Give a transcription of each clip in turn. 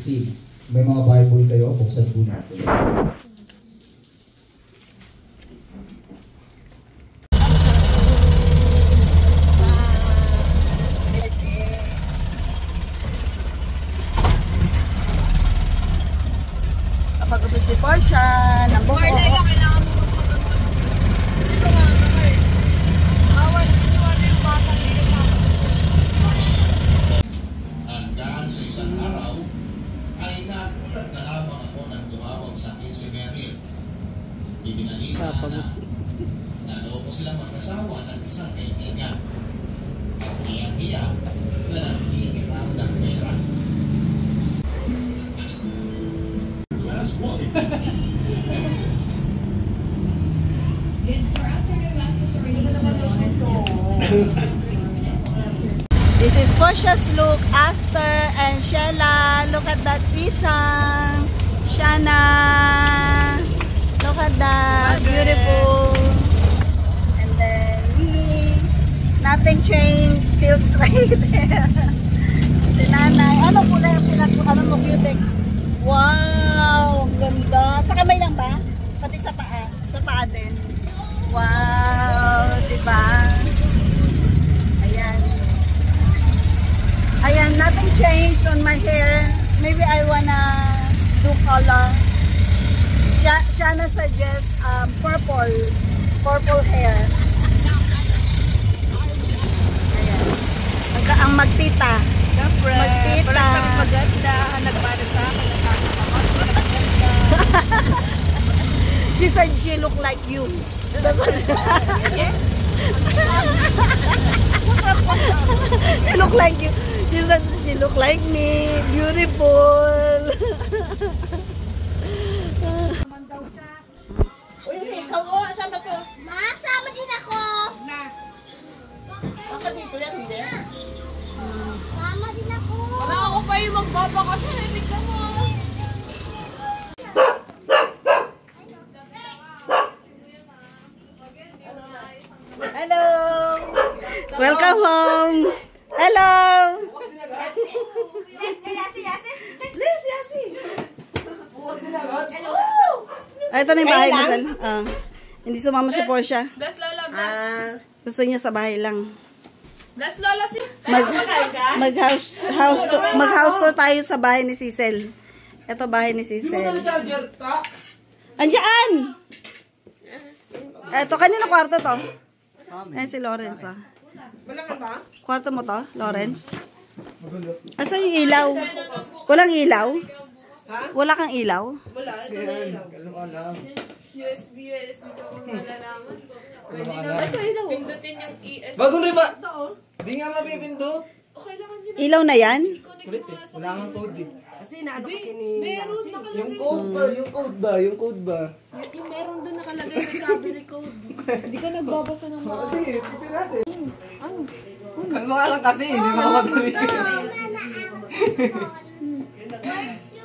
16. May mga Bible kayo, buksan po natin. Kapag-upit si Portia, ng buko. Hanggang sa isang araw, ay nagulat na lamang ako nang tumawag sa akin si Meryl. Ibinalita na naloko silang mag-asawa ng isang kaibigan. At niya na naghihiram ng pera. This is Portia's look after, and Shella, look at that isang. Shana, look at that, beautiful. And then me, nothing changed, still straight. Si Nanay, ano kulay ang ano mo, Cutex? Wow, ang ganda. Sa kamay lang ba? Pati sa paa? Sa paa din. Wow, diba? Ayan. Ayan, nothing changed on my hair. Maybe I wanna do color. Shana suggests purple hair. Ayan. Ang magtita. Magtita. Parang sabi maganda. Nagpara sa akin. She said she look like you. That's what she look like you. She said she look like me. Beautiful. Uy, ikaw o. Sama to. Masama din ako. Na. Baka dito yan, hindi? Sama din ako. Wala ako pa yung magbabakasyon. Hindi ka mo. Hello. Welcome home. Hello. Ay, ito na yung bahay mo, Sal. Hindi sumama si Portia. Bless Lola, bless. Gusto niya sa bahay lang. Bless Lola, si... Mag-house tour tayo sa bahay ni Cecil. Ito bahay ni Cecil. Andiyan! Ito, kanino kwarto to? Ayan si Lawrence, ah. Kwarto mo to, Lawrence? Asa yung ilaw? Walang ilaw? Wala kang ilaw? Wala. USB ko kung malalaman. Pwede naman pindutin yung ESP. Bagong riba! Di nga mapipindot. Okay lang din. Ilaw na yan? Kulit eh. Wala kang code eh. Kasi naano kasi ni... Meron nakalagay. Yung code ba? Yung meron doon nakalagay sa Sabiri code. Hindi ka nagbabasa ng mga... Sige, titin natin. Ano? Kalma ka lang kasi, hindi mo madali.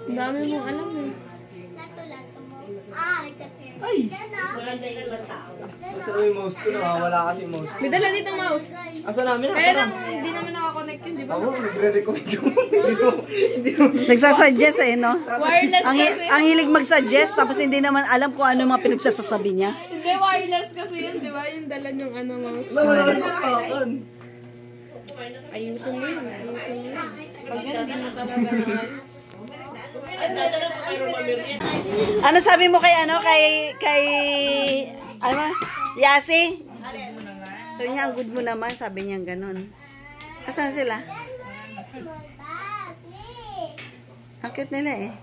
Ang dami mong alam eh. Ay! Asa na yung mouse ko? Nakawala kasi yung mouse ko. May dala dito mouse. Asa namin? Kaya lang hindi namin nakakonect yun, di ba? Ako, nagre-recommend ko. Hindi mo. Nagsasuggest eh, no? Wireless kasi. Ang hilig mag-suggest, tapos hindi naman alam kung ano yung mga pinagsasasabi niya. Hindi, wireless kasi yun, di ba? Yung dala niyong ano mouse. Wala ka sa akin. Ayusin mo yun. Ayusin mo yun. Pag yan, hindi mo talaga na Ano sabi mo kay ano ba? Yasi? Sabi niya, ang good mo naman, sabi niya ganun. Asan sila? Ang cute nila eh.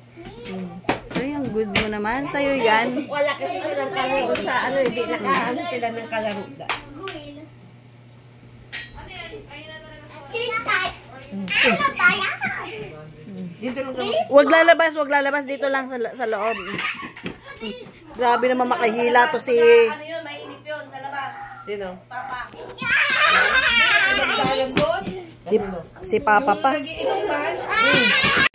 Sabi niya, ang good mo naman, sa'yo yan. Wala kasi silang kalaro sa ano, hindi nakaano sila ng kalaro. Dito lang Wag lalabas dito lang sa loob. Grabe naman makahila to si... ano yun, mainip yun sa labas. Sino? Papa. Si Papa pa. Nagiinom man.